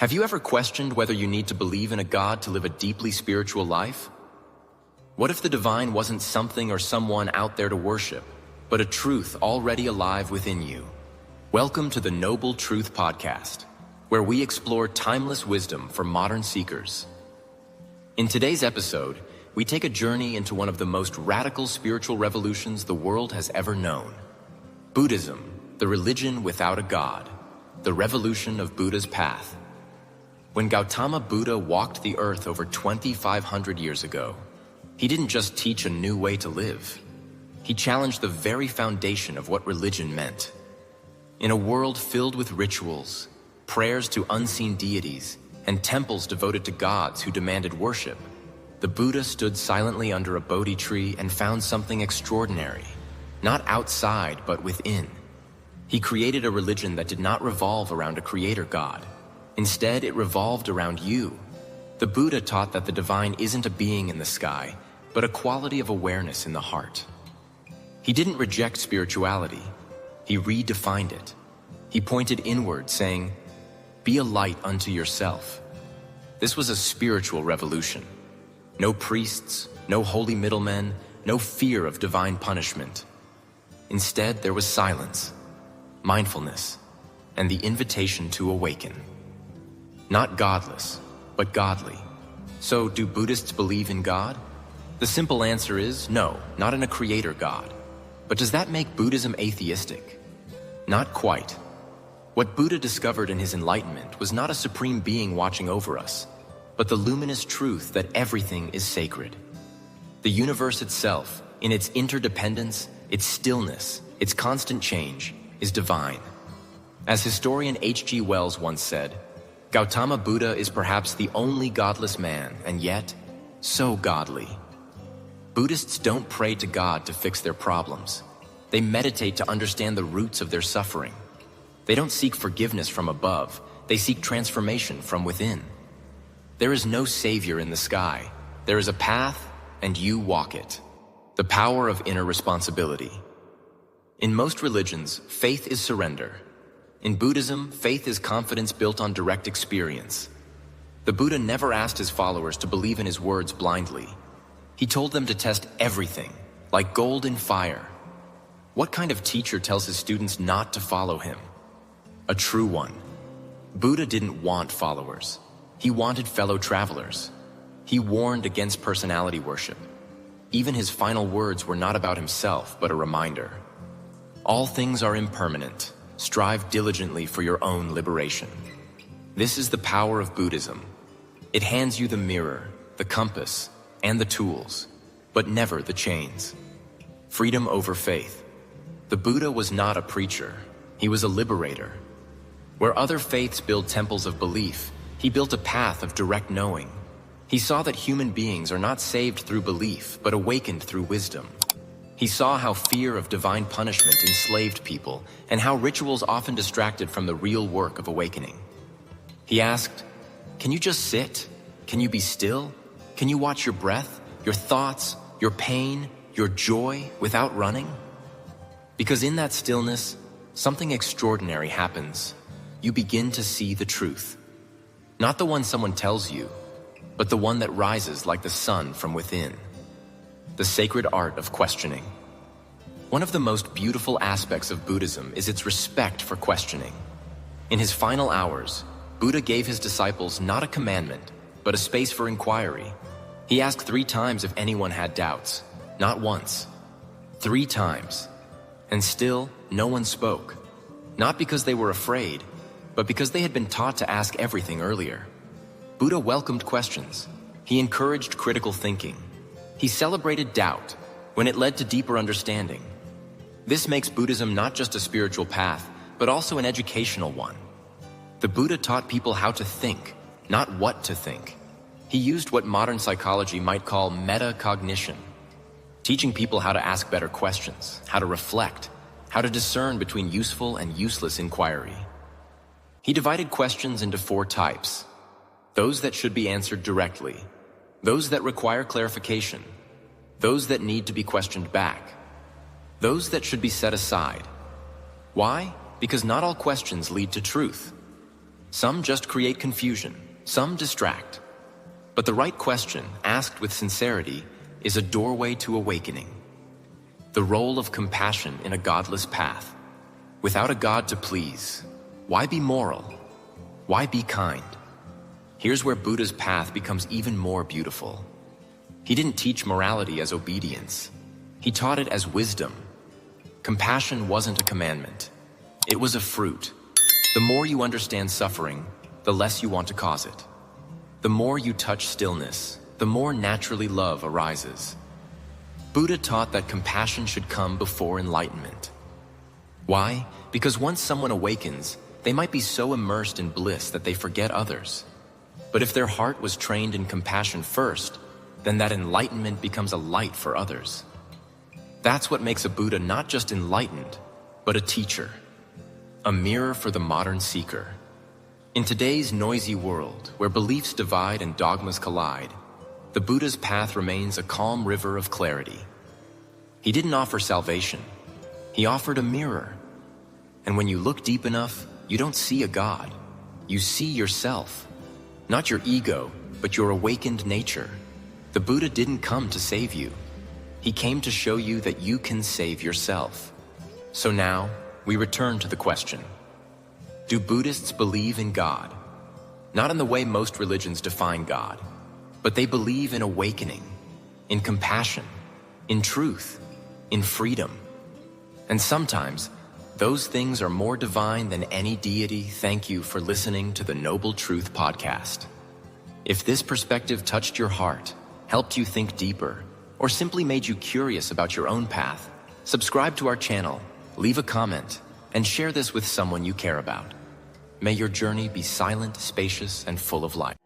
Have you ever questioned whether you need to believe in a God to live a deeply spiritual life? What if the divine wasn't something or someone out there to worship, but a truth already alive within you? Welcome to the Noble Truth Podcast, where we explore timeless wisdom for modern seekers. In today's episode, we take a journey into one of the most radical spiritual revolutions the world has ever known. Buddhism, the religion without a god, the revolution of Buddha's path. When Gautama Buddha walked the earth over 2,500 years ago, he didn't just teach a new way to live. He challenged the very foundation of what religion meant. In a world filled with rituals, prayers to unseen deities, and temples devoted to gods who demanded worship, the Buddha stood silently under a Bodhi tree and found something extraordinary, not outside but within. He created a religion that did not revolve around a creator god. Instead, it revolved around you. The Buddha taught that the divine isn't a being in the sky, but a quality of awareness in the heart. He didn't reject spirituality. He redefined it. He pointed inward, saying, "Be a light unto yourself." This was a spiritual revolution. No priests, no holy middlemen, no fear of divine punishment. Instead, there was silence, mindfulness, and the invitation to awaken. Not godless, but godly. So, do Buddhists believe in God? The simple answer is no, not in a creator God. But does that make Buddhism atheistic? Not quite. What Buddha discovered in his enlightenment was not a supreme being watching over us, but the luminous truth that everything is sacred. The universe itself, in its interdependence, its stillness, its constant change, is divine. As historian H.G. Wells once said, Gautama Buddha is perhaps the only godless man, and yet, so godly. Buddhists don't pray to God to fix their problems. They meditate to understand the roots of their suffering. They don't seek forgiveness from above. They seek transformation from within. There is no savior in the sky. There is a path, and you walk it. The power of inner responsibility. In most religions, faith is surrender. In Buddhism, faith is confidence built on direct experience. The Buddha never asked his followers to believe in his words blindly. He told them to test everything, like gold in fire. What kind of teacher tells his students not to follow him? A true one. Buddha didn't want followers. He wanted fellow travelers. He warned against personality worship. Even his final words were not about himself, but a reminder. All things are impermanent. Strive diligently for your own liberation. This is the power of Buddhism. It hands you the mirror, the compass, and the tools, but never the chains. Freedom over faith. The Buddha was not a preacher. He was a liberator. Where other faiths build temples of belief, he built a path of direct knowing. He saw that human beings are not saved through belief, but awakened through wisdom. He saw how fear of divine punishment enslaved people and how rituals often distracted from the real work of awakening. He asked, "Can you just sit? Can you be still? Can you watch your breath, your thoughts, your pain, your joy without running?" Because in that stillness, something extraordinary happens. You begin to see the truth. Not the one someone tells you, but the one that rises like the sun from within. The sacred art of questioning. One of the most beautiful aspects of Buddhism is its respect for questioning. In his final hours, Buddha gave his disciples not a commandment, but a space for inquiry. He asked 3 times if anyone had doubts, not once. 3 times. And still, no one spoke. Not because they were afraid, but because they had been taught to ask everything earlier. Buddha welcomed questions. He encouraged critical thinking. He celebrated doubt when it led to deeper understanding. This makes Buddhism not just a spiritual path, but also an educational one. The Buddha taught people how to think, not what to think. He used what modern psychology might call metacognition, teaching people how to ask better questions, how to reflect, how to discern between useful and useless inquiry. He divided questions into 4 types: those that should be answered directly, those that require clarification, those that need to be questioned back, those that should be set aside. Why? Because not all questions lead to truth. Some just create confusion, some distract. But the right question, asked with sincerity, is a doorway to awakening. The role of compassion in a godless path. Without a God to please, why be moral? Why be kind? Here's where Buddha's path becomes even more beautiful. He didn't teach morality as obedience. He taught it as wisdom. Compassion wasn't a commandment. It was a fruit. The more you understand suffering, the less you want to cause it. The more you touch stillness, the more naturally love arises. Buddha taught that compassion should come before enlightenment. Why? Because once someone awakens, they might be so immersed in bliss that they forget others. But if their heart was trained in compassion first, then that enlightenment becomes a light for others. That's what makes a Buddha not just enlightened, but a teacher. A mirror for the modern seeker. In today's noisy world, where beliefs divide and dogmas collide, the Buddha's path remains a calm river of clarity. He didn't offer salvation. He offered a mirror. And when you look deep enough, you don't see a God. You see yourself. Not your ego, but your awakened nature. The Buddha didn't come to save you. He came to show you that you can save yourself. So now, we return to the question. Do Buddhists believe in God? Not in the way most religions define God, but they believe in awakening, in compassion, in truth, in freedom. And sometimes, those things are more divine than any deity. Thank you for listening to the Noble Truth Podcast. If this perspective touched your heart, helped you think deeper, or simply made you curious about your own path, subscribe to our channel, leave a comment, and share this with someone you care about. May your journey be silent, spacious, and full of light.